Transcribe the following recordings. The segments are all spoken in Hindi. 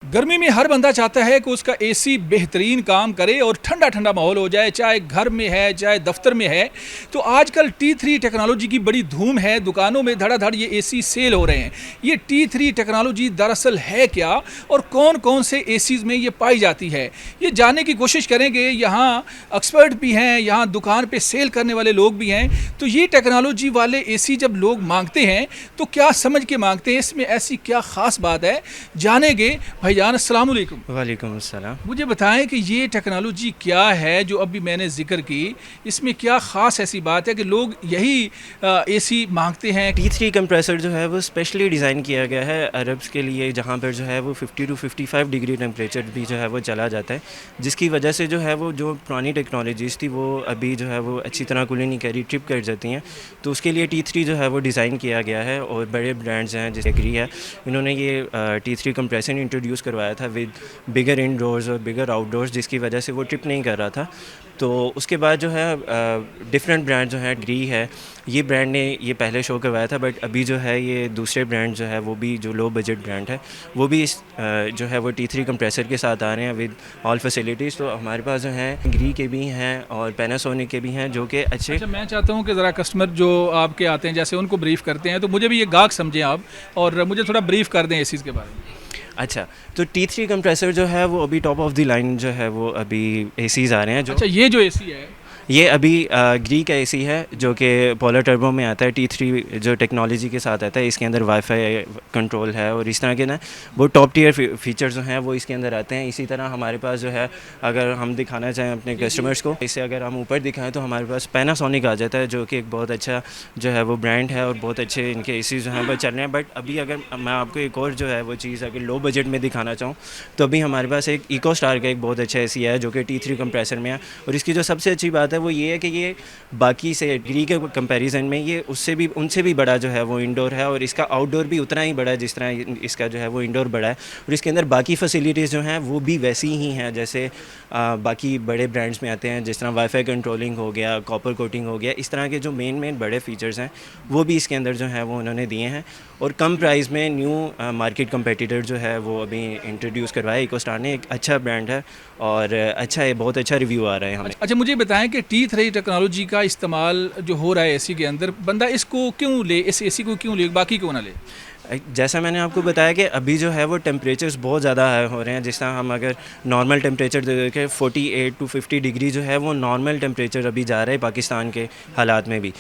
गर्मी में हर बंदा चाहता है कि उसका एसी बेहतरीन काम करे और ठंडा ठंडा माहौल हो जाए, चाहे घर में है चाहे दफ्तर में है। तो आजकल T3 टेक्नोलॉजी की बड़ी धूम है, दुकानों में धड़ाधड़ ये एसी सेल हो रहे हैं। ये T3 टेक्नोलॉजी दरअसल है क्या और कौन कौन से एसीज़ में ये पाई जाती है, ये जानने की कोशिश करेंगे। यहाँ एक्सपर्ट भी हैं, यहाँ दुकान पे सेल करने वाले लोग भी हैं। तो ये टेक्नोलॉजी वाले एसी जब लोग मांगते हैं तो क्या समझ के मांगते हैं, इसमें ऐसी क्या ख़ास बात है, जानेंगे। भाईजान अस्सलाम वालेकुम। वालेकुम अस्सलाम। मुझे बताएं कि ये टेक्नोलॉजी क्या है जो अभी मैंने जिक्र की, इसमें क्या ख़ास ऐसी बात है कि लोग यही एसी मांगते हैं। T3 कंप्रेसर जो है वो स्पेशली डिज़ाइन किया गया है अरब्स के लिए, जहाँ पर जो है वो 50 to 55 डिग्री टेम्परेचर भी जो है वो चला जाता है, जिसकी वजह से जो है वो जो पुरानी टेक्नोलॉजीज़ थी वो अभी जो है वो अच्छी तरह कूलिंग नहीं करी, ट्रिप कर जाती हैं। तो उसके लिए T3 जो है वो डिज़ाइन किया गया है और बड़े ब्रांड्स हैं जैसे एग्री है, इन्होंने ये T3 कंप्रेसर इंट्रोड्यूस करवाया था विद बिगर इनडोर्स और बिगर आउटडोर्स, जिसकी वजह से वो ट्रिप नहीं कर रहा था। तो उसके बाद जो है डिफरेंट ब्रांड जो है, ग्री है, ये ब्रांड ने ये पहले शो करवाया था, बट अभी जो है ये दूसरे ब्रांड जो है वो भी जो लो बजट ब्रांड है वो भी इस जो है वो T3 कंप्रेसर के साथ आ रहे हैं विद ऑल फैसिलिटीज़। तो हमारे पास जो हैं ग्री के भी हैं और पैनासोनिक के भी हैं जो कि अच्छे। अच्छा, मैं चाहता हूँ कि ज़रा कस्टमर जो आपके आते हैं जैसे उनको ब्रीफ़ करते हैं, तो मुझे भी ये गाहक समझें आप और मुझे थोड़ा ब्रीफ़ कर दें एसीज़ के बारे में। अच्छा, तो T3 कंप्रेसर जो है वो अभी टॉप ऑफ द लाइन जो है वो अभी एसीज़ आ रहे हैं। जो अच्छा, ये जो एसी है ये अभी ग्री का एसी है जो कि पोलर टर्बो में आता है, T3 जो टेक्नोलॉजी के साथ आता है। इसके अंदर वाईफाई कंट्रोल है और इस तरह के ना वो टॉप टियर फीचर्स जो हैं वो इसके अंदर आते हैं। इसी तरह हमारे पास जो है, अगर हम दिखाना चाहें अपने कस्टमर्स को, इसे अगर हम ऊपर दिखाएं तो हमारे पास पैनासोनिक आ जाता है, जो कि एक बहुत अच्छा जो है वो ब्रांड है और बहुत अच्छे इनके एसी जो हैं वो चल रहे हैं। बट अभी अगर मैं आपको एक और जो है वो चीज़ अगर लो बजट में दिखाना चाहूँ तो अभी हमारे पास एक इको स्टार का एक बहुत अच्छा एसी है जो कि T3 कंप्रेसर में है। और इसकी जो सबसे अच्छी बात है वो ये है कि ये बाकी से ग्री के कंपैरिजन में ये उनसे भी बड़ा जो है वो इंडोर है और इसका आउटडोर भी उतना ही बड़ा है जिस तरह इसका जो है वो इंडोर बड़ा है। और इसके अंदर बाकी फैसिलिटीज़ जो हैं वो भी वैसी ही हैं जैसे बाकी बड़े ब्रांड्स में आते हैं, जिस तरह वाईफाई कंट्रोलिंग हो गया, कॉपर कोटिंग हो गया, इस तरह के जो मेन बड़े फीचर्स हैं वो भी इसके अंदर जो है वो उन्होंने दिए हैं। और कम प्राइस में न्यू मार्केट कंपेटिटर जो है वो अभी इंट्रोड्यूस करवाया इकोस्टार ने। एक अच्छा ब्रांड है और अच्छा है, बहुत अच्छा रिव्यू आ रहा है हमें। अच्छा, मुझे बताएं कि T3 टेक्नोलॉजी का इस्तेमाल जो हो रहा है एसी के अंदर, बंदा इसको क्यों ले, इस एसी को क्यों ले, बाकी क्यों ना ले? जैसा मैंने आपको बताया कि अभी जो है वो टेम्परेचर्स बहुत ज़्यादा हाई हो रहे हैं। जिस तरह हम अगर नॉर्मल टेम्परेचर देखें 48 to 50 डिग्री जो है वो नॉर्मल टेम्परेचर अभी जा रहा है पाकिस्तान के हालात में भी।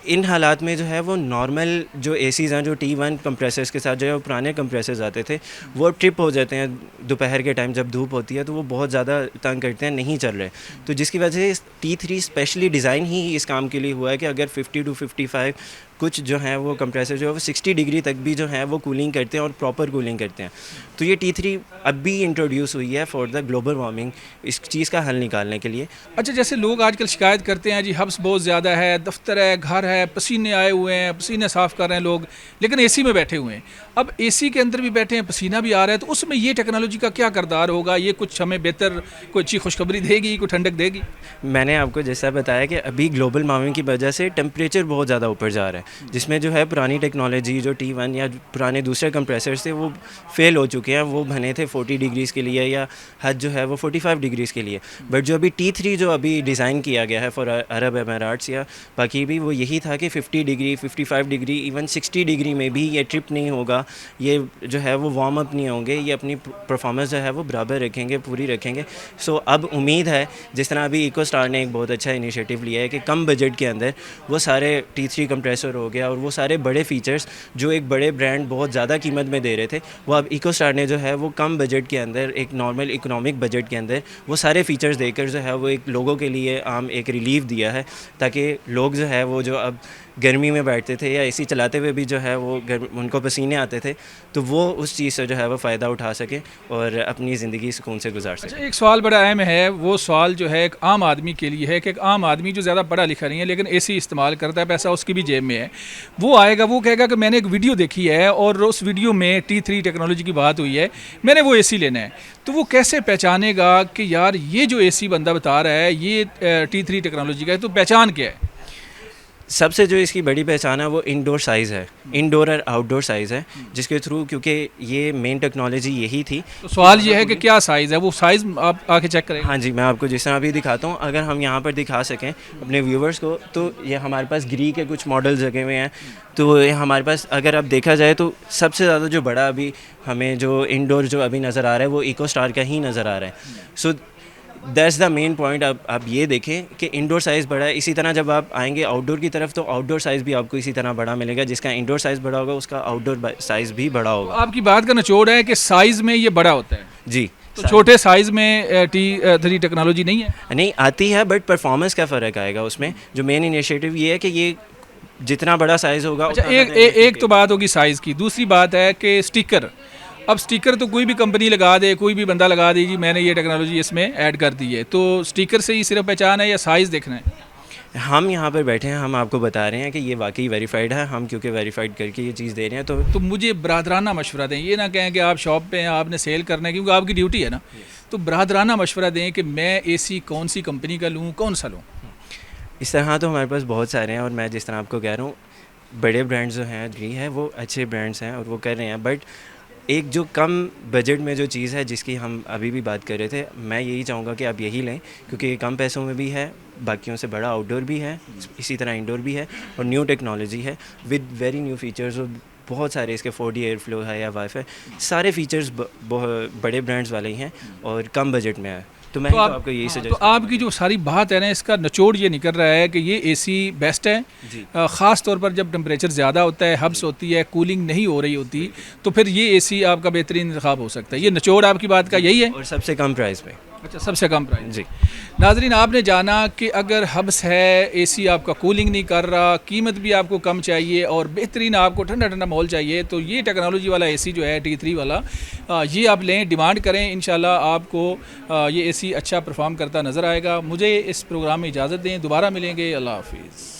इन हालात में जो है वो नॉर्मल जो एसीज़ हैं, जो T1 कंप्रेसर्स के साथ जो है वो पुराने कंप्रेसर्स आते थे, वो ट्रिप हो जाते हैं दोपहर के टाइम जब धूप होती है, तो वो बहुत ज़्यादा तंग करते हैं, नहीं चल रहे। तो जिसकी वजह से T3 स्पेशली डिज़ाइन ही इस काम के लिए हुआ है कि अगर 50 to 55 कुछ जो हैं वो कंप्रेसर जो है वो 60 डिग्री तक भी जो है वो कूलिंग करते हैं और प्रॉपर कूलिंग करते हैं। तो ये T3 अभी इंट्रोड्यूस हुई है फॉर द ग्लोबल वार्मिंग, इस चीज़ का हल निकालने के लिए। अच्छा, जैसे लोग आजकल शिकायत करते हैं जी हब्स बहुत ज़्यादा है, दफ्तर है, घर है, पसीने आए हुए हैं, पसीने साफ़ कर रहे हैं लोग, लेकिन एसी में बैठे हुए हैं। अब एसी के अंदर भी बैठे हैं, पसीना भी आ रहा है, तो उसमें ये टेक्नोलॉजी का क्या किरदार होगा? ये कुछ हमें बेहतर कोई अच्छी खुशखबरी देगी, कोई ठंडक देगी? मैंने आपको जैसा बताया कि अभी ग्लोबल वार्मिंग की वजह से टेम्परेचर बहुत ज़्यादा ऊपर जा रहा है, जिसमें जो है पुरानी टेक्नोलॉजी जो T1 या पुराने दूसरे कंप्रेसर्स थे वो फेल हो चुके हैं। वो बने थे 40 डिग्रीज़ के लिए या हद जो है वो 45 डिग्रीज़ के लिए। बट जो अभी T3 जो अभी डिज़ाइन किया गया है फॉर अरब एमिरेट्स या बाकी भी, वो यही था कि 50 डिग्री, 55 डिग्री, इवन 60 डिग्री में भी ये ट्रिप नहीं होगा, ये जो है वो वार्म अप नहीं होंगे, ये अपनी परफॉर्मेंस जो है वो बराबर रखेंगे, पूरी रखेंगे। सो अब उम्मीद है, जिस तरह अभी इकोस्टार ने एक बहुत अच्छा इनिशिएटिव लिया है कि कम बजट के अंदर वो सारे T3 कंप्रेसर हो गया और वो सारे बड़े फीचर्स जो एक बड़े ब्रांड बहुत ज़्यादा कीमत में दे रहे थे, वो अब इकोस्टार ने जो है वो कम बजट के अंदर, एक नॉर्मल इकोनॉमिक बजट के अंदर वो सारे फीचर्स देकर जो है वो एक लोगों के लिए आम एक रिलीफ दिया है, ताकि लोग जो है वो जो अब गर्मी में बैठते थे या एसी चलाते हुए भी जो है वो उनको पसीने आते थे, तो वो उस चीज़ से जो है वो फ़ायदा उठा सके और अपनी ज़िंदगी सुकून से गुजार सके। अच्छा, एक सवाल बड़ा अहम है, वो सवाल जो है एक आम आदमी के लिए है कि एक आम आदमी जो ज़्यादा पढ़ा लिखा नहीं है लेकिन एसी इस्तेमाल करता है, पैसा उसकी भी जेब में है, वो आएगा, वो कहेगा कि मैंने एक वीडियो देखी है और उस वीडियो में T3 टेक्नोलॉजी की बात हुई है, मैंने वो एसी लेना है। तो वो कैसे पहचानेगा कि यार ये जो एसी बंदा बता रहा है ये T3 टेक्नोलॉजी का है, तो पहचान क्या है? सबसे जो इसकी बड़ी पहचान है वो इंडोर साइज़ है, इंडोर और आउटडोर साइज़ है, जिसके थ्रू क्योंकि ये मेन टेक्नोलॉजी यही थी। तो सवाल ये है कि क्या साइज़ है, वो साइज़ आप आके चेक करें। हाँ जी, मैं आपको जिस तरह अभी दिखाता हूँ, अगर हम यहाँ पर दिखा सकें अपने व्यूवर्स को, तो ये हमारे पास ग्री के कुछ मॉडल्स लगे हुए हैं। तो ये हमारे पास अगर अब देखा जाए तो सबसे ज़्यादा जो बड़ा अभी हमें जो इंडोर जो अभी नज़र आ रहा है वो इको स्टार का ही नज़र आ रहा है। So that's the main point. अब आप ये देखें कि इंडोर साइज़ बड़ा है, इसी तरह जब आप आएंगे आउटडोर की तरफ तो आउटडोर साइज़ भी आपको इसी तरह बड़ा मिलेगा। जिसका इंडोर साइज़ बड़ा होगा उसका आउटडोर साइज़ भी बड़ा तो होगा। आपकी बात का निचोड़ है कि साइज़ में ये बड़ा होता है, जी, तो छोटे साइज़ में T3 टेक्नोलॉजी नहीं है। नहीं आती है, बट परफॉर्मेंस का फ़र्क आएगा उसमें। जो मेन इनिशिएटिव ये है कि ये जितना बड़ा साइज़ होगा अच्छा, उतना एक ज़्यादा एक तो बात होगी साइज़ की, दूसरी बात है कि स्टिकर। अब स्टिकर तो कोई भी कंपनी लगा दे, कोई भी बंदा लगा दे जी मैंने ये टेक्नोलॉजी इसमें ऐड कर दी है, तो स्टिकर से ही सिर्फ पहचान है या साइज़ देखना है? हम यहाँ पर बैठे हैं, हम आपको बता रहे हैं कि ये वाकई वेरीफाइड है। हम क्योंकि वेरीफाइड करके ये चीज़ दे रहे हैं तो मुझे बरादराना मशवरा दें, ये ना कहें कि आप शॉप पे हैं, आपने सेल करना है, क्योंकि आपकी ड्यूटी है ना। तो बरादराना मशवरा दें कि मैं एसी कौन सी कंपनी का लूँ, कौन सा लूँ। इस तरह तो हमारे पास बहुत सारे हैं, और मैं जिस तरह आपको कह रहा हूँ बड़े ब्रांड्स जो हैं ग्री है वो अच्छे ब्रांड्स हैं और वो कर रहे हैं। बट एक जो कम बजट में जो चीज़ है जिसकी हम अभी भी बात कर रहे थे, मैं यही चाहूँगा कि आप यही लें, क्योंकि ये कम पैसों में भी है, बाकियों से बड़ा आउटडोर भी है, इसी तरह इंडोर भी है, और न्यू टेक्नोलॉजी है विद वेरी न्यू फीचर्स। और बहुत सारे इसके 4D एयर फ्लो है या वाईफाई, सारे फीचर्स बड़े ब्रांड्स वाले ही हैं और कम बजट में है। तो मैं आपको यही सजेस्ट। तो आपकी जो सारी बात है ना, इसका निचोड़ ये निकल रहा है कि ये एसी बेस्ट है। जी। ख़ास तौर पर जब टेम्परेचर ज़्यादा होता है, हब्स होती है, कूलिंग नहीं हो रही होती, तो फिर ये एसी आपका बेहतरीन इंतखाब हो सकता है। ये निचोड़ आपकी बात का यही है, और सबसे कम प्राइस में। अच्छा, सबसे कम प्राइस। जी। नाजरीन, आपने जाना कि अगर हब्स है, एसी आपका कूलिंग नहीं कर रहा, कीमत भी आपको कम चाहिए और बेहतरीन आपको ठंडा ठंडा माहौल चाहिए, तो ये टेक्नोलॉजी वाला एसी जो है T3 वाला, ये आप लें, डिमांड करें, इंशाल्लाह आपको ये एसी अच्छा परफॉर्म करता नज़र आएगा। मुझे इस प्रोग्राम में इजाज़त दें, दोबारा मिलेंगे, अल्लाह हाफिज़।